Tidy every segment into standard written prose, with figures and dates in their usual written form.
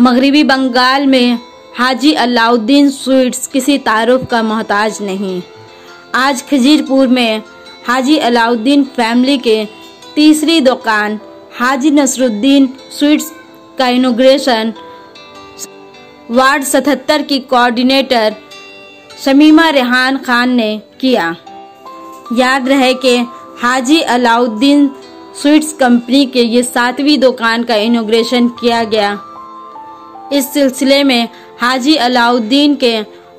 मगरिबी बंगाल में हाजी अलाउद्दीन स्वीट्स किसी तारुफ का मोहताज नहीं। आज खजीरपुर में हाजी अलाउद्दीन फैमिली के तीसरी दुकान हाजी नसरुद्दीन स्वीट्स का इनॉग्रेशन वार्ड 77 की कोऑर्डिनेटर शमीमा रेहान खान ने किया। याद रहे कि हाजी अलाउद्दीन स्वीट्स कंपनी के ये 7वीं दुकान का इनॉग्रेशन किया गया। इस सिलसिले में हाजी अलाउद्दीन के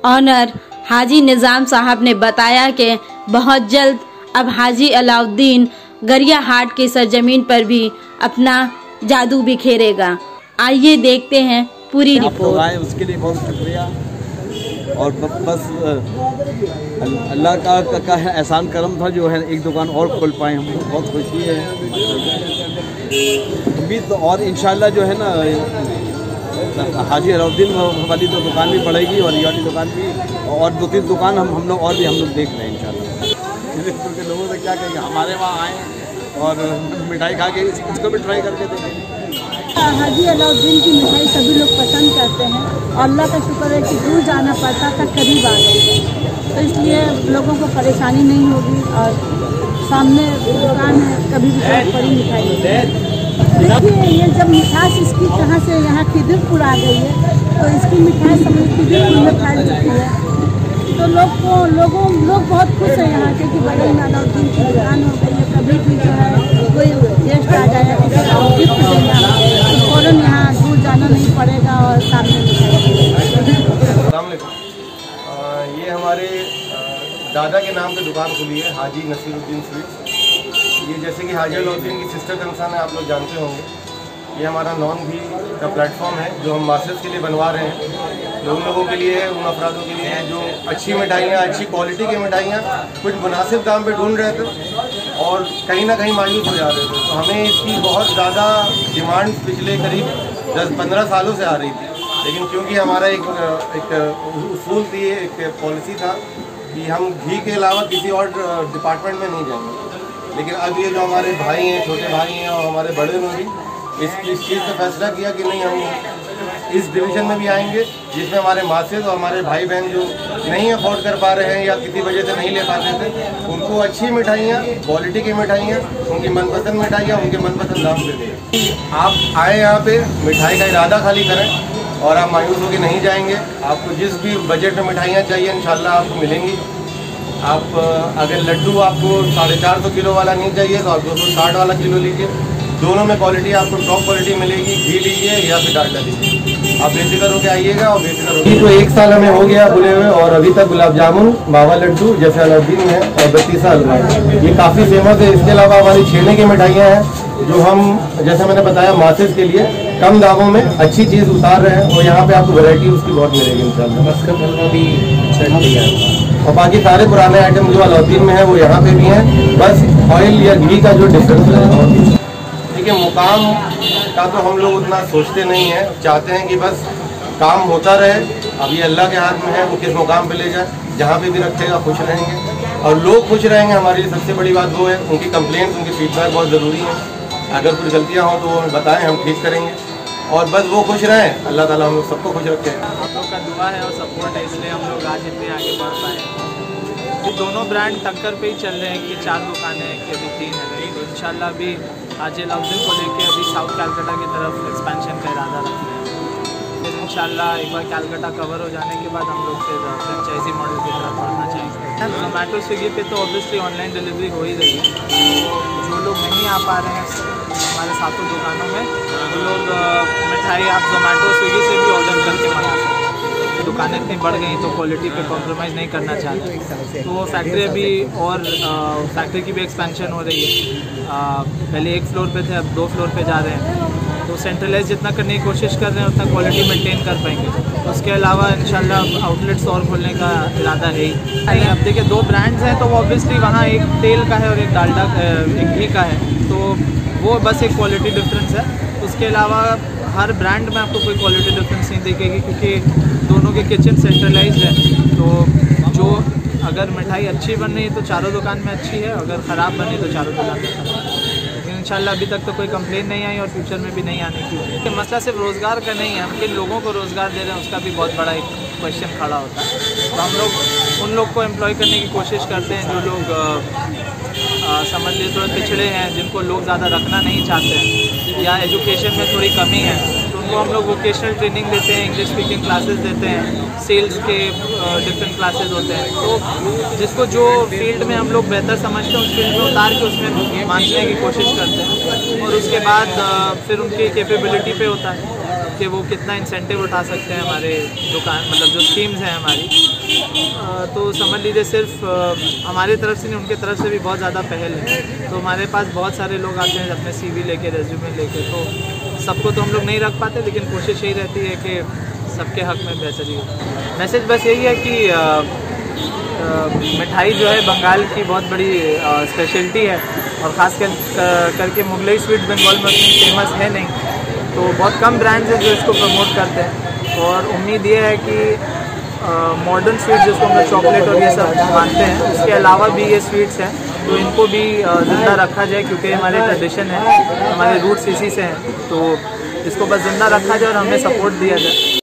ऑनर हाजी निज़ाम साहब ने बताया कि बहुत जल्द अब हाजी अलाउद्दीन गरिया हाट की सरजमीन पर भी अपना जादू बिखेरेगा। आइए देखते हैं पूरी रिपोर्ट। उसके लिए बहुत शुक्रिया और बस अल्लाह का एहसान करम था जो है एक दुकान और खोल पाए, हमको बहुत खुशी है। उम्मीद और इंशाल्लाह जो है ना हाजी अलाउद्दीन वाली तो दुकान भी बढ़ेगी और ये वाली दुकान भी और 2-3 दुकान हम लोग देख रहे हैं इंशाल्लाह। खजीरपुर के लोगों से क्या कहेंगे, हमारे वहाँ आए और मिठाई खा के इसको भी ट्राई करके देखेंगे। हाजी अलाउद्दीन की मिठाई सभी लोग पसंद करते हैं और अल्लाह का शुक्र है कि दूर जाना पड़ता था, करीब आ गए, तो इसलिए लोगों को परेशानी नहीं होगी और सामने दुकान है, कभी भी बड़ी मिठाई। देखिए ये जब मिठास इसकी कहाँ से यहाँ खिदिरपुर आ गई है तो इसकी मिठाई समझ खिदिरपुर में फैल चुकी है, तो लोग बहुत खुश है यहाँ के कि बगल में अलाउद्दीन की दुकान हो गई है। कभी भी जो है कोई गेस्ट आ जाए किसी को गिफ्ट देना तो फ़ौरन यहाँ दूर जाना नहीं पड़ेगा और सामने ये हमारे दादा के नाम पे दुकान खुली है हाजी नसीरुद्दीन स्वीट्स। ये जैसे कि हाजी अलाउद्दीन की सिस्टर कंसर्न है, आप लोग जानते होंगे। ये हमारा नॉन घी का प्लेटफॉर्म है जो हम मास्टर्स के लिए बनवा रहे हैं। उन लोगों के लिए, उन अफरादों के लिए है जो अच्छी मिठाइयाँ, अच्छी क्वालिटी की मिठाइयाँ कुछ मुनासिब दाम पे ढूंढ रहे थे और कहीं ना कहीं मायूस हो जा रहे थे। तो हमें इसकी बहुत ज़्यादा डिमांड पिछले करीब 10-15 सालों से आ रही थी, लेकिन क्योंकि हमारा एक उसूल थी, एक पॉलिसी था कि हम घी के अलावा किसी और डिपार्टमेंट में नहीं जाएंगे। लेकिन अब ये जो हमारे भाई हैं, छोटे भाई हैं और हमारे बड़े ने भी इस चीज़ का फैसला किया कि नहीं, हम इस डिवीज़न में भी आएंगे जिसमें हमारे मासेज और हमारे भाई बहन जो नहीं अफोर्ड कर पा रहे हैं या किसी वजह से नहीं ले पाते थे, उनको अच्छी मिठाइयाँ, क्वालिटी की मिठाइयाँ, उनकी मनपसंद मिठाइयाँ उनके मनपसंद दाम पे दें। आप आए यहाँ पे, मिठाई का इरादा खाली करें और आप मायूस होकर नहीं जाएंगे। आपको जिस भी बजट में मिठाइयाँ चाहिए इंशाल्लाह आपको मिलेंगी। आप अगर लड्डू आपको 450 किलो वाला नहीं चाहिए तो आप 260 वाला किलो लीजिए। दोनों में क्वालिटी आपको टॉप क्वालिटी मिलेगी। घी लीजिए या फिर डालडा लीजिए, आप बेफिक्र होकर आइएगा और बेफिक्र होकर। तो 1 साल हमें हो गया खुले हुए और अभी तक गुलाब जामुन, मावा लड्डू जैसे अलाउद्दीन है और बत्तीसा हलवा ये काफ़ी फेमस है। इसके अलावा हमारी छेने की मिठाइयाँ हैं जो हम जैसे मैंने बताया मासेज के लिए कम दामों में अच्छी चीज़ उतार रहे हैं और यहाँ पे आपको वैरायटी उसकी बहुत मिलेगी इंशाल्लाह। मस्कत हलवा भी और बाकी सारे पुराने आइटम जो अलाउद्दीन में है वो यहाँ पे भी हैं, बस ऑयल या घी का जो डिफरेंस है। देखिए मुकाम का तो हम लोग उतना सोचते नहीं हैं, चाहते हैं कि बस काम होता रहे। अब ये अल्लाह के हाथ में है, वो किस मुकाम पे ले जाए, जहाँ पे भी रखेगा खुश रहेंगे और लोग खुश रहेंगे। हमारे लिए सबसे बड़ी बात वो है, उनकी कंप्लेंट, उनकी फीडबैक बहुत ज़रूरी है। अगर कुछ गलतियाँ हों तो वो हमें बताएं, हम ठीक करेंगे और बस वो खुश रहें। अल्लाह ताला हम लोग सबको खुश रखे। आप लोग का दुआ है और सपोर्ट है, इसलिए हम लोग आज इतने आगे बढ़ पाए। ये दोनों ब्रांड टक्कर पे ही चल रहे हैं कि 4 दुकानें हैं कि अभी 3 है, तो इंशाल्लाह अभी हाजी अलाउद्दीन को लेके अभी साउथ कैलकाटा की तरफ एक्सपेंशन का इरादा रखते हैं। फिर इंशाल्लाह एक बार कैलकाटा कवर हो जाने के बाद हम लोग फिर फ्रेंचाइजी मॉडल की तरफ बढ़ना चाहेंगे। जोमेटो स्विगी पे तो ऑब्वियसली ऑनलाइन डिलीवरी हो ही रही है। जो लोग नहीं आ पा रहे हैं हमारे 7 दुकानों में, वो लोग मिठाई आप जोमेटो स्विगी से भी ऑर्डर करके मंगा सकते हैं। दुकानें इतनी बढ़ गई तो क्वालिटी पे कॉम्प्रोमाइज़ नहीं करना चाहते, तो फैक्ट्री अभी और फैक्ट्री की भी एक्सपेंशन हो रही है। पहले 1 फ्लोर पे थे, अब 2 फ्लोर पे जा रहे हैं, तो सेंट्रलाइज जितना करने की कोशिश कर रहे हैं उतना क्वालिटी मेंटेन कर पाएंगे। उसके अलावा इंशाल्लाह आउटलेट्स और खोलने का इरादा है ही। अब देखिए 2 ब्रांड्स हैं तो वो ऑब्वियसली वहाँ एक तेल का है और एक डालडा एक घी का है, तो वो बस एक क्वालिटी डिफरेंस है। उसके अलावा हर ब्रांड में आपको कोई क्वालिटी डिफरेंस नहीं दिखेगी क्योंकि दोनों के किचन सेंट्रलाइज्ड है। तो जो अगर मिठाई अच्छी बन रही है तो चारों दुकान में अच्छी है, अगर ख़राब बनी तो चारों दुकान में खराब है। लेकिन इंशाल्लाह अभी तक तो कोई कंप्लेन नहीं आई और फ्यूचर में भी नहीं आने की उम्मीद। मसला सिर्फ रोज़गार का नहीं है, हम किन लोगों को रोज़गार दे रहे हैं उसका भी बहुत बड़ा एक क्वेश्चन खड़ा होता है। तो हम लोग उन लोग को एम्प्लॉय करने की कोशिश करते हैं जो लोग समझ लीजिए थोड़े पिछड़े हैं, जिनको लोग ज़्यादा रखना नहीं चाहते हैं या एजुकेशन में थोड़ी कमी है, तो उनको हम लोग वोकेशनल ट्रेनिंग देते हैं, इंग्लिश स्पीकिंग क्लासेस देते हैं, सेल्स के डिफरेंट क्लासेस होते हैं। तो जिसको जो फील्ड में हम लोग बेहतर समझते हैं उस फील्ड में उतार के उसमें मांझने की कोशिश करते हैं और उसके बाद फिर उनकी कैपेबिलिटी पे होता है कि वो कितना इंसेंटिव उठा सकते हैं हमारे दुकान, मतलब जो स्कीम्स हैं हमारी। तो समझ लीजिए सिर्फ हमारी तरफ से नहीं, उनके तरफ से भी बहुत ज़्यादा पहल है। तो हमारे पास बहुत सारे लोग आते हैं अपने CV लेके, रेज्यूमे लेके, तो सबको तो हम लोग नहीं रख पाते, लेकिन कोशिश यही रहती है कि सबके हक़ में बेहतरी हो। मैसेज बस यही है कि मिठाई जो है बंगाल की बहुत बड़ी स्पेशलिटी है और ख़ास करके मुगलई स्वीट बंगाल में उतनी फेमस है नहीं, तो बहुत कम ब्रांड्स हैं जो इसको प्रमोट करते हैं। और उम्मीद ये है कि मॉडर्न स्वीट जिसको हम लोग चॉकलेट और ये सब मानते हैं, उसके अलावा भी ये स्वीट्स हैं तो इनको भी ज़िंदा रखा जाए, क्योंकि हमारे ट्रेडिशन है, हमारे रूट्स इसी से हैं। तो इसको बस ज़िंदा रखा जाए और हमें सपोर्ट दिया जाए।